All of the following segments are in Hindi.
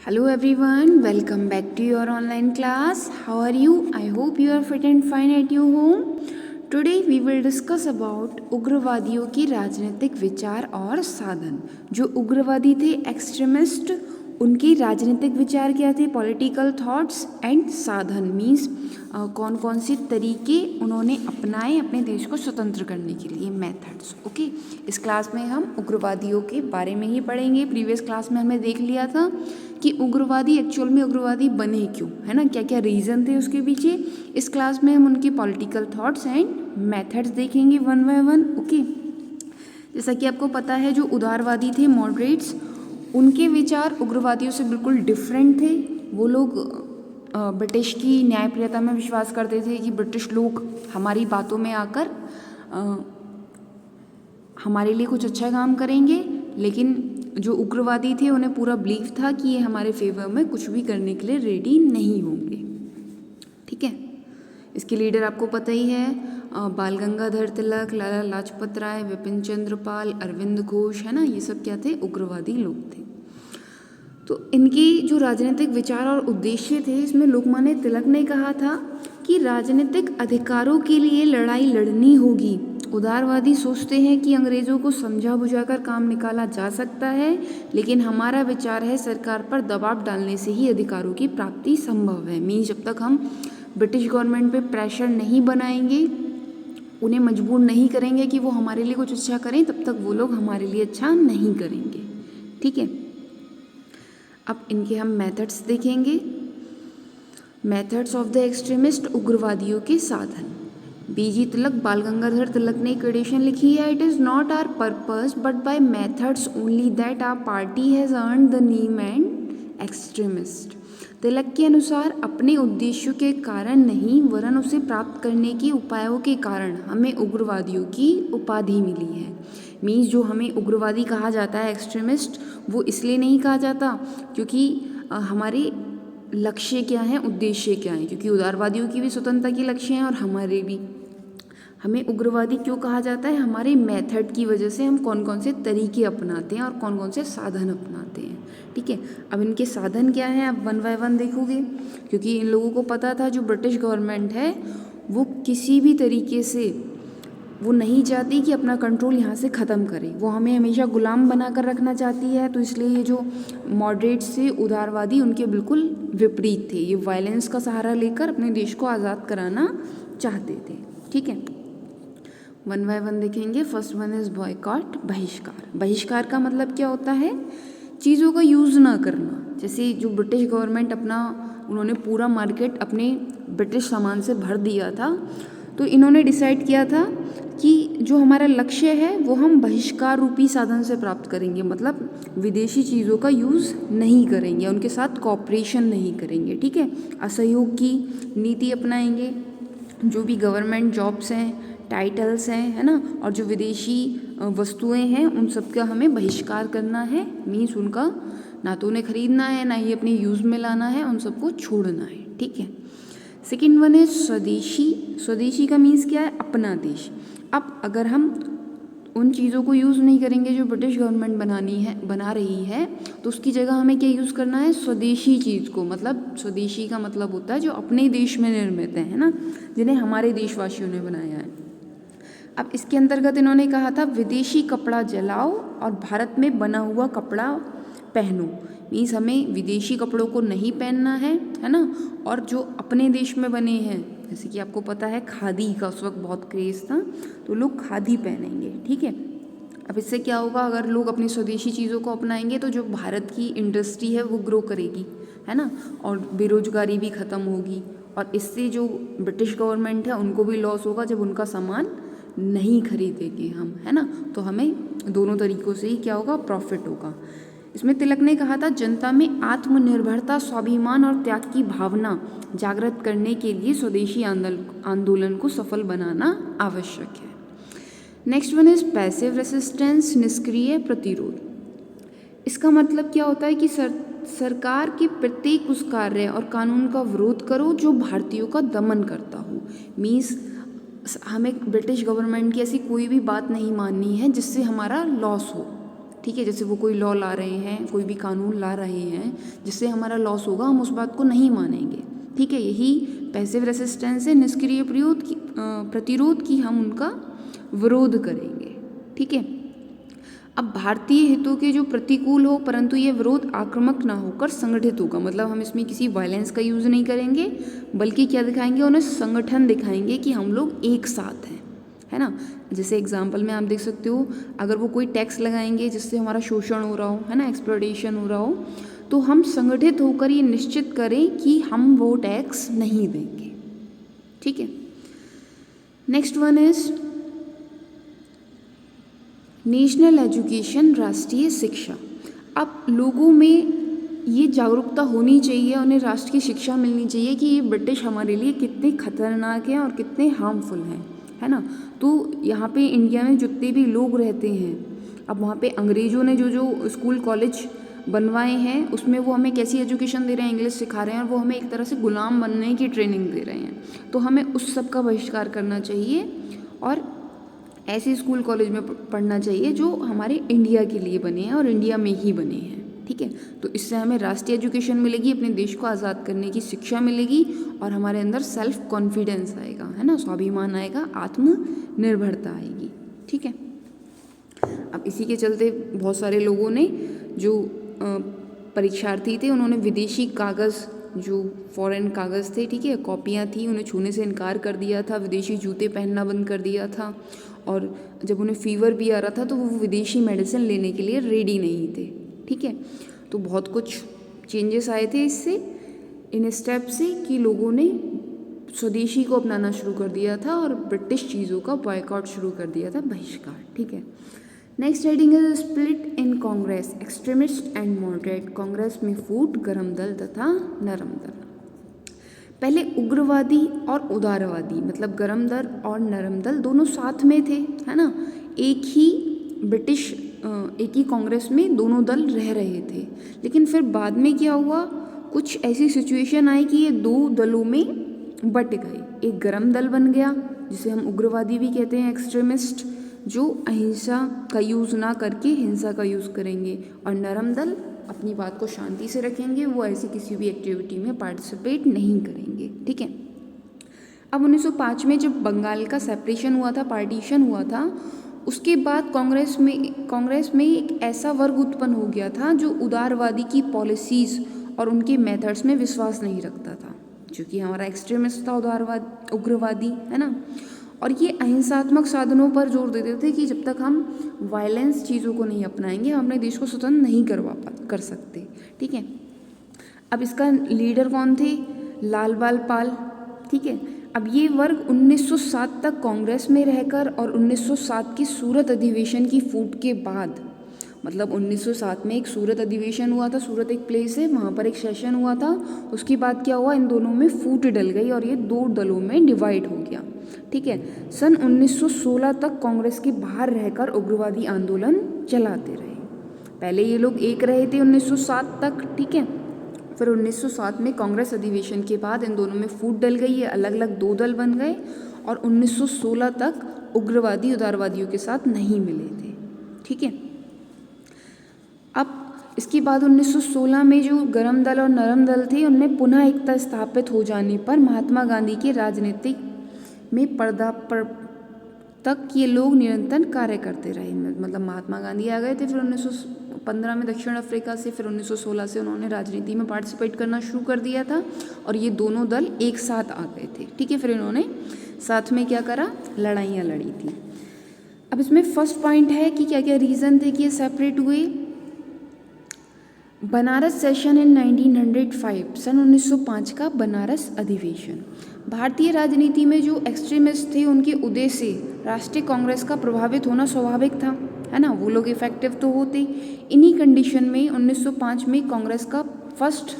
Hello everyone, welcome back to your online class. How are you? I hope you are fit and fine at your home. Today we will discuss about उग्रवादियों की राजनीतिक विचार और साधन। जो उग्रवादी थे एक्सट्रीमिस्ट, उनकी राजनीतिक विचार क्या थे? पॉलिटिकल थॉट्स एंड साधन मीन्स कौन कौन से तरीके उन्होंने अपनाए अपने देश को स्वतंत्र करने के लिए, मेथड्स। ओके, इस क्लास में हम उग्रवादियों के बारे में ही पढ़ेंगे। प्रीवियस क्लास में हमने देख लिया था कि उग्रवादी एक्चुअल में उग्रवादी बने क्यों, है ना, क्या क्या रीज़न थे उसके पीछे। इस क्लास में हम उनकी पॉलिटिकल थॉट्स एंड मेथड्स देखेंगे वन बाय वन। ओके, जैसा कि आपको पता है जो उदारवादी थे, मॉडरेट्स, उनके विचार उग्रवादियों से बिल्कुल डिफरेंट थे। वो लोग ब्रिटिश की न्यायप्रियता में विश्वास करते थे कि ब्रिटिश लोग हमारी बातों में आकर हमारे लिए कुछ अच्छा काम करेंगे, लेकिन जो उग्रवादी थे उन्हें पूरा बिलीव था कि ये हमारे फेवर में कुछ भी करने के लिए रेडी नहीं होंगे। ठीक है, इसके लीडर आपको पता ही है, बाल गंगाधर तिलक, लाला लाजपत राय, विपिन चंद्र पाल, अरविंद घोष, है ना, ये सब क्या थे? उग्रवादी लोग थे। तो इनके जो राजनीतिक विचार और उद्देश्य थे, इसमें लोकमान्य तिलक ने कहा था कि राजनीतिक अधिकारों के लिए लड़ाई लड़नी होगी। उदारवादी सोचते हैं कि अंग्रेज़ों को समझा बुझाकर काम निकाला जा सकता है, लेकिन हमारा विचार है सरकार पर दबाव डालने से ही अधिकारों की प्राप्ति संभव है। मीन्स जब तक हम ब्रिटिश गवर्नमेंट पे प्रेशर नहीं बनाएंगे, उन्हें मजबूर नहीं करेंगे कि वो हमारे लिए कुछ अच्छा करें, तब तक वो लोग हमारे लिए अच्छा नहीं करेंगे। ठीक है, अब इनके हम मेथड्स देखेंगे। मेथड्स ऑफ द एक्सट्रीमिस्ट, उग्रवादियों के साधन। बीजी तिलक, बाल गंगाधर तिलक ने एक एडिशन लिखी है, it is not our purpose but by methods only that our party has earn the name and extremist. Tilak के अनुसार अपने उद्देश्यों के कारण नहीं, वरन उसे प्राप्त करने के उपायों के कारण हमें उग्रवादियों की उपाधि मिली है। मीन्स जो हमें उग्रवादी कहा जाता है, एक्सट्रीमिस्ट, वो इसलिए नहीं कहा जाता क्योंकि हमारे लक्ष्य क्या हैं, उद्देश्य क्या हैं, क्योंकि उदारवादियों की भी स्वतंत्रता के लक्ष्य हैं और हमारे भी। हमें उग्रवादी क्यों कहा जाता है? हमारे मेथड की वजह से, हम कौन कौन से तरीके अपनाते हैं और कौन कौन से साधन अपनाते हैं। ठीक है, अब इनके साधन क्या हैं आप वन बाय वन देखोगे, क्योंकि इन लोगों को पता था जो ब्रिटिश गवर्नमेंट है वो किसी भी तरीके से वो नहीं चाहती कि अपना कंट्रोल यहाँ से ख़त्म करे, वो हमें हमेशा गुलाम बनाकर रखना चाहती है। तो इसलिए ये जो मॉडरेट्स थे, उदारवादी, उनके बिल्कुल विपरीत थे। ये वायलेंस का सहारा लेकर अपने देश को आज़ाद कराना चाहते थे। ठीक है, वन बाय वन देखेंगे। फर्स्ट वन इज़ बॉयकॉट, बहिष्कार। बहिष्कार का मतलब क्या होता है? चीज़ों का यूज़ ना करना। जैसे जो ब्रिटिश गवर्नमेंट उन्होंने पूरा मार्केट अपने ब्रिटिश सामान से भर दिया था, तो इन्होंने डिसाइड किया था कि जो हमारा लक्ष्य है वो हम बहिष्कार रूपी साधन से प्राप्त करेंगे, मतलब विदेशी चीज़ों का यूज़ नहीं करेंगे, उनके साथ कॉपरेशन नहीं करेंगे। ठीक है, असहयोग की नीति अपनाएंगे। जो भी गवर्नमेंट जॉब्स हैं, टाइटल्स हैं, है ना, और जो विदेशी वस्तुएं हैं, उन सब का हमें बहिष्कार करना है। मीन्स उनका ना तो उन्हें खरीदना है, ना ही अपने यूज़ में लाना है, उन सबको छोड़ना है। ठीक है, सेकेंड वन है स्वदेशी। स्वदेशी का मीन्स क्या है? अपना देश। अब अगर हम उन चीज़ों को यूज़ नहीं करेंगे जो ब्रिटिश गवर्नमेंट बना रही है, तो उसकी जगह हमें क्या यूज़ करना है? स्वदेशी चीज़ को। मतलब स्वदेशी का मतलब होता है जो अपने देश में निर्मित है ना, जिन्हें हमारे देशवासियों ने बनाया है। अब इसके अंतर्गत इन्होंने कहा था विदेशी कपड़ा जलाओ और भारत में बना हुआ कपड़ा पहनो। मीन्स हमें विदेशी कपड़ों को नहीं पहनना है ना, और जो अपने देश में बने हैं, जैसे कि आपको पता है खादी का उस वक्त बहुत क्रेज़ था, तो लोग खादी पहनेंगे। ठीक है, अब इससे क्या होगा? अगर लोग अपनी स्वदेशी चीज़ों को अपनाएंगे तो जो भारत की इंडस्ट्री है वो ग्रो करेगी, है ना, और बेरोजगारी भी ख़त्म होगी, और इससे जो ब्रिटिश गवर्नमेंट है उनको भी लॉस होगा जब उनका सामान नहीं खरीदेंगे हम, है ना। तो हमें दोनों तरीक़ों से ही क्या होगा? प्रॉफिट होगा। इसमें तिलक ने कहा था जनता में आत्मनिर्भरता, स्वाभिमान और त्याग की भावना जागृत करने के लिए स्वदेशी आंदोलन को सफल बनाना आवश्यक है। Next one is passive resistance, निष्क्रिय प्रतिरोध। इसका मतलब क्या होता है कि सरकार के प्रत्येक उस कार्य और कानून का विरोध करो जो भारतीयों का दमन करता हो। मीन्स हमें ब्रिटिश गवर्नमेंट की ऐसी कोई भी बात नहीं माननी है जिससे हमारा लॉस हो। ठीक है, जैसे वो कोई लॉ ला रहे हैं, कोई भी कानून ला रहे हैं जिससे हमारा लॉस होगा, हम उस बात को नहीं मानेंगे। ठीक है, यही पैसिव रेसिस्टेंस है, निष्क्रिय प्रतिरोध की हम उनका विरोध करेंगे। ठीक है, अब भारतीय हितों के जो प्रतिकूल हो परंतु ये विरोध आक्रामक ना होकर संगठित होगा, मतलब हम इसमें किसी वायलेंस का यूज़ नहीं करेंगे, बल्कि क्या दिखाएंगे, उन्हें संगठन दिखाएंगे कि हम लोग एक साथ हैं, है ना। जैसे एग्जाम्पल में आप देख सकते हो, अगर वो कोई टैक्स लगाएंगे जिससे हमारा शोषण हो रहा हो, है ना, एक्सप्लॉयटेशन हो रहा हो, तो हम संगठित होकर ये निश्चित करें कि हम वो टैक्स नहीं देंगे। ठीक है, next one is national education, राष्ट्रीय शिक्षा। अब लोगों में ये जागरूकता होनी चाहिए, उन्हें राष्ट्र की शिक्षा मिलनी चाहिए कि ये ब्रिटिश हमारे लिए कितने खतरनाक हैं और कितने हार्मफुल हैं, है ना। तो यहाँ पे इंडिया में जितने भी लोग रहते हैं, अब वहाँ पे अंग्रेज़ों ने जो जो स्कूल कॉलेज बनवाए हैं उसमें वो हमें कैसी एजुकेशन दे रहे हैं, इंग्लिश सिखा रहे हैं, और वो हमें एक तरह से गुलाम बनने की ट्रेनिंग दे रहे हैं। तो हमें उस सब का बहिष्कार करना चाहिए और ऐसे स्कूल कॉलेज में पढ़ना चाहिए जो हमारे इंडिया के लिए बने हैं और इंडिया में ही बने हैं। ठीक है, तो इससे हमें राष्ट्रीय एजुकेशन मिलेगी, अपने देश को आज़ाद करने की शिक्षा मिलेगी और हमारे अंदर सेल्फ कॉन्फिडेंस आएगा, है ना, स्वाभिमान आएगा, आत्मनिर्भरता आएगी। ठीक है, अब इसी के चलते बहुत सारे लोगों ने, जो परीक्षार्थी थे, उन्होंने विदेशी कागज़, जो फॉरेन कागज़ थे, ठीक है, कॉपियाँ थी, उन्हें छूने से इनकार कर दिया था, विदेशी जूते पहनना बंद कर दिया था, और जब उन्हें फीवर भी आ रहा था तो वो विदेशी मेडिसिन लेने के लिए रेडी नहीं थे। ठीक है, तो बहुत कुछ चेंजेस आए थे इससे, इन स्टेप से, कि लोगों ने स्वदेशी को अपनाना शुरू कर दिया था और ब्रिटिश चीज़ों का बॉयकॉट शुरू कर दिया था, बहिष्कार। ठीक है, next heading is split in Congress, extremist and moderate. Congress में फूट गरम दल तथा नरम दल। पहले उग्रवादी और उदारवादी, मतलब गरम दल और नरम दल दोनों साथ में थे, है ना, एक ही कांग्रेस में दोनों दल रह रहे थे। लेकिन फिर बाद में क्या हुआ, कुछ ऐसी सिचुएशन आई कि ये दो दलों में बट गए। एक गरम दल बन गया जिसे हम उग्रवादी भी कहते हैं, एक्सट्रीमिस्ट, जो अहिंसा का यूज़ ना करके हिंसा का यूज़ करेंगे, और नरम दल अपनी बात को शांति से रखेंगे, वो ऐसी किसी भी एक्टिविटी में पार्टिसिपेट नहीं करेंगे। ठीक है, अब 1905 में जब बंगाल का सेपरेशन हुआ था, पार्टीशन हुआ था, उसके बाद कांग्रेस में एक ऐसा वर्ग उत्पन्न हो गया था जो उदारवादी की पॉलिसीज़ और उनके मेथड्स में विश्वास नहीं रखता था, क्योंकि हमारा एक्सट्रीमिस्ट था, उग्रवादी, है ना, और ये अहिंसात्मक साधनों पर जोर देते थे कि जब तक हम वायलेंस चीज़ों को नहीं अपनाएंगे हम अपने देश को स्वतंत्र नहीं कर सकते। ठीक है, अब इसका लीडर कौन थे, लाल बाल पाल। ठीक है, अब ये वर्ग 1907 तक कांग्रेस में रहकर और 1907 की सूरत अधिवेशन की फूट के बाद, मतलब 1907 में एक सूरत अधिवेशन हुआ था, सूरत एक प्लेस है, वहाँ पर एक सेशन हुआ था, उसके बाद क्या हुआ, इन दोनों में फूट डल गई और ये दो दलों में डिवाइड हो गया। ठीक है, सन 1916 तक कांग्रेस के बाहर रहकर उग्रवादी आंदोलन चलाते रहे। पहले ये लोग एक रहे थे 1907 तक। ठीक है, फिर 1907 में कांग्रेस अधिवेशन के बाद इन दोनों में फूट डल गई, ये अलग अलग दो दल बन गए और 1916 तक उग्रवादी उदारवादियों के साथ नहीं मिले थे। ठीक है, अब इसके बाद 1916 में जो गरम दल और नरम दल थे उनमें पुनः एकता स्थापित हो जाने पर महात्मा गांधी के राजनीतिक में पर्दा तक ये लोग निरंतर कार्य करते रहे। मतलब महात्मा गांधी आ गए थे फिर 1915 में दक्षिण अफ्रीका से, फिर 1916 से उन्होंने राजनीति में पार्टिसिपेट करना शुरू कर दिया था और ये दोनों दल एक साथ आ गए थे। ठीक है, फिर इन्होंने साथ में क्या करा, लड़ाइयाँ लड़ी थी। अब इसमें फर्स्ट पॉइंट है कि क्या क्या रीज़न थे कि ये सेपरेट हुए। बनारस सेशन इन 1905, सन 1905 का बनारस अधिवेशन। भारतीय राजनीति में जो एक्सट्रीमिस्ट थे उनके उदय से राष्ट्रीय कांग्रेस का प्रभावित होना स्वाभाविक था, है ना, वो लोग इफेक्टिव तो होते। इन्हीं कंडीशन में 1905 में कांग्रेस का फर्स्ट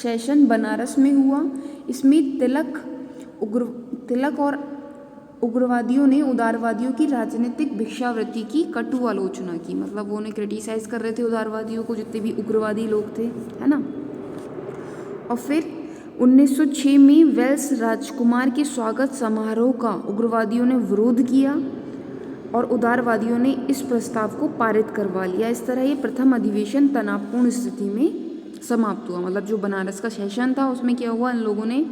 सेशन बनारस में हुआ। इसमें तिलक और उग्रवादियों ने उदारवादियों की राजनीतिक भिक्षावृत्ति की कटु आलोचना की, मतलब वो उन्हें क्रिटिसाइज कर रहे थे उदारवादियों को, जितने भी उग्रवादी लोग थे, है ना। और फिर 1906 में वेल्स राजकुमार के स्वागत समारोह का उग्रवादियों ने विरोध किया और उदारवादियों ने इस प्रस्ताव को पारित करवा लिया। इस तरह ये प्रथम अधिवेशन तनावपूर्ण स्थिति में समाप्त हुआ। मतलब जो बनारस का सेशन था उसमें क्या हुआ, इन लोगों ने,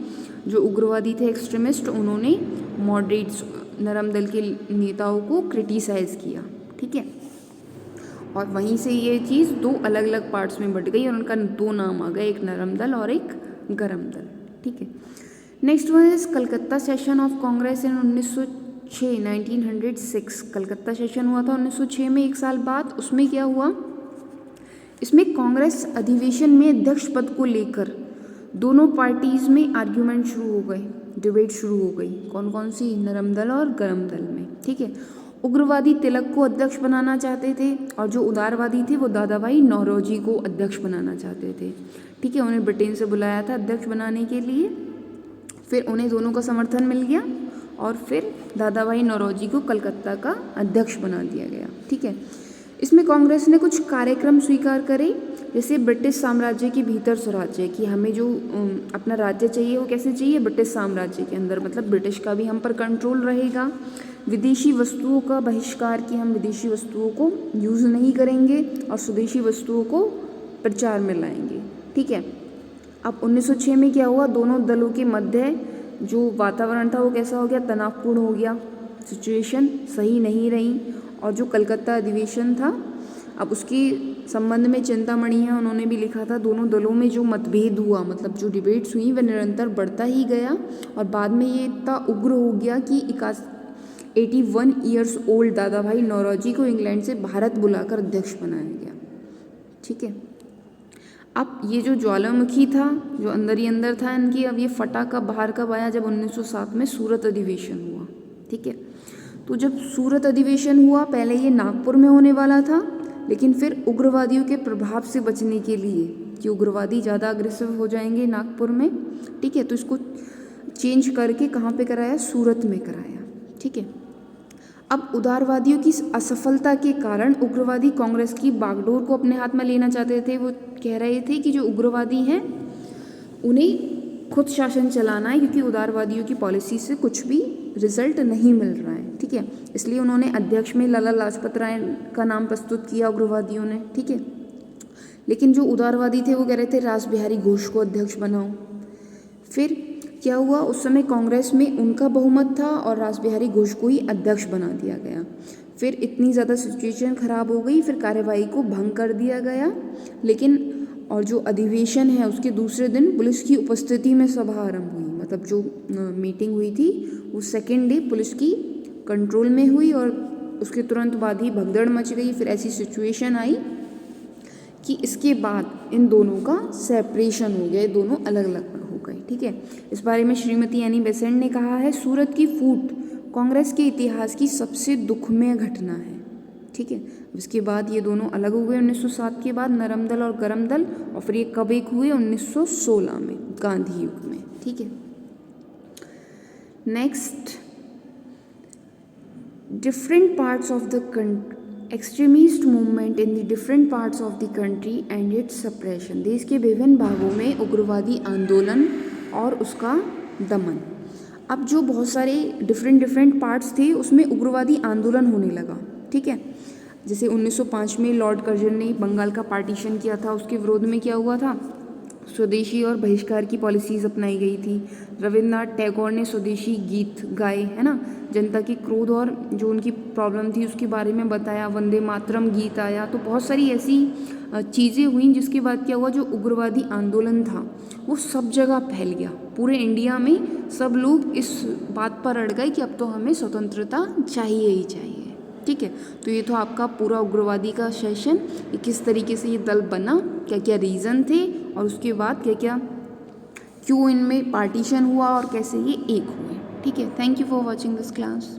जो उग्रवादी थे एक्सट्रीमिस्ट, उन्होंने मॉडरेट्स नरम दल के नेताओं को क्रिटिसाइज़ किया। ठीक है, और वहीं से ये चीज़ दो अलग अलग पार्ट्स में बट गई और उनका दो नाम आ गए, एक नरम दल और एक गरम दल। ठीक है, next one is Calcutta session of Congress in 1906 Calcutta session हुआ था 1906 में, एक साल बाद। उसमें क्या हुआ, इसमें कांग्रेस अधिवेशन में अध्यक्ष पद को लेकर दोनों पार्टीज में आर्ग्यूमेंट शुरू हो गए, डिबेट शुरू हो गई। कौन कौन सी, नरम दल और गरम दल में। ठीक है, उग्रवादी तिलक को अध्यक्ष बनाना चाहते थे और जो उदारवादी थे वो दादाभाई नौरोजी को अध्यक्ष बनाना चाहते थे। ठीक है, उन्हें ब्रिटेन से बुलाया था अध्यक्ष बनाने के लिए, फिर उन्हें दोनों का समर्थन मिल गया और फिर दादाभाई नौरोजी को कलकत्ता का अध्यक्ष बना दिया गया। ठीक है, इसमें कांग्रेस ने कुछ कार्यक्रम स्वीकार करे, जैसे ब्रिटिश साम्राज्य के भीतर स्वराज्य, कि हमें जो अपना राज्य चाहिए वो कैसे चाहिए, ब्रिटिश साम्राज्य के अंदर, मतलब ब्रिटिश का भी हम पर कंट्रोल रहेगा। विदेशी वस्तुओं का बहिष्कार, कि हम विदेशी वस्तुओं को यूज़ नहीं करेंगे और स्वदेशी वस्तुओं को प्रचार में लाएंगे। ठीक है, अब 1906 में क्या हुआ, दोनों दलों के मध्य जो वातावरण था वो कैसा हो गया, तनावपूर्ण हो गया, सिचुएशन सही नहीं रही। और जो कलकत्ता अधिवेशन था, अब उसके संबंध में चिंतामणि है, उन्होंने भी लिखा था, दोनों दलों में जो मतभेद हुआ, मतलब जो डिबेट्स हुई, वह निरंतर बढ़ता ही गया और बाद में ये इतना उग्र हो गया कि 81 ईयर्स ओल्ड दादाभाई नौरोजी को इंग्लैंड से भारत बुलाकर अध्यक्ष बनाया गया। ठीक है, अब ये जो ज्वालामुखी था, जो अंदर ही अंदर था इनकी, अब ये फटा कब, बाहर कब आया, जब 1907 में सूरत अधिवेशन हुआ। ठीक है, तो जब सूरत अधिवेशन हुआ, पहले ये नागपुर में होने वाला था, लेकिन फिर उग्रवादियों के प्रभाव से बचने के लिए, कि उग्रवादी ज़्यादा अग्रेसिव हो जाएंगे नागपुर में, ठीक है, तो इसको चेंज करके कहाँ पे कराया, सूरत में कराया। ठीक है, अब उदारवादियों की असफलता के कारण उग्रवादी कांग्रेस की बागडोर को अपने हाथ में लेना चाहते थे। वो कह रहे थे कि जो उग्रवादी हैं उन्हें खुद शासन चलाना है, क्योंकि उदारवादियों की पॉलिसी से कुछ भी रिजल्ट नहीं मिल रहा है। ठीक है, इसलिए उन्होंने अध्यक्ष में लाला लाजपत राय का नाम प्रस्तुत किया उग्रवादियों ने। ठीक है, लेकिन जो उदारवादी थे वो कह रहे थे रास बिहारी घोष को अध्यक्ष बनाओ। फिर क्या हुआ, उस समय कांग्रेस में उनका बहुमत था और रास बिहारी घोष को ही अध्यक्ष बना दिया गया। फिर इतनी ज़्यादा सिचुएशन खराब हो गई, फिर कार्यवाही को भंग कर दिया गया। लेकिन और जो अधिवेशन है उसके दूसरे दिन पुलिस की उपस्थिति में सभा आरंभ हुई, मतलब जो मीटिंग हुई थी वो सेकेंड डे पुलिस की कंट्रोल में हुई और उसके तुरंत बाद ही भगदड़ मच गई। फिर ऐसी सिचुएशन आई कि इसके बाद इन दोनों का सेपरेशन हो गया, दोनों अलग अलग हो गए। ठीक है, इस बारे में श्रीमती एनी बेसेंट ने कहा है, सूरत की फूट कांग्रेस के इतिहास की सबसे दुखमय घटना है। ठीक है, इसके बाद ये दोनों अलग हो गए 1907 के बाद, नरम दल और गरम दल, और फिर ये कब एक हुए, 1916 में, गांधी युग में। ठीक है, next, different parts of the extremist movement in the different parts of the country and it's suppression. देश के विभिन्न भागों में उग्रवादी आंदोलन और उसका दमन। अब जो बहुत सारे डिफरेंट पार्ट्स थे उसमें उग्रवादी आंदोलन होने लगा। ठीक है, जैसे 1905 में लॉर्ड कर्जन ने बंगाल का पार्टीशन किया था, उसके विरोध में क्या हुआ था, स्वदेशी और बहिष्कार की पॉलिसीज़ अपनाई गई थी। रविन्द्रनाथ टैगोर ने स्वदेशी गीत गाए, है ना, जनता की क्रोध और जो उनकी प्रॉब्लम थी उसके बारे में बताया, वंदे मातरम गीत आया। तो बहुत सारी ऐसी चीज़ें हुई जिसके बाद क्या हुआ, जो उग्रवादी आंदोलन था वो सब जगह फैल गया, पूरे इंडिया में सब लोग इस बात पर अड़ गए कि अब तो हमें स्वतंत्रता चाहिए ही चाहिए। ठीक है, तो ये तो आपका पूरा उग्रवादी का सेशन, किस तरीके से ये दल बना, क्या क्या रीज़न थे और उसके बाद क्या क्या क्यों इनमें पार्टीशन हुआ और कैसे ये एक हुए। ठीक है, thank you for watching this class.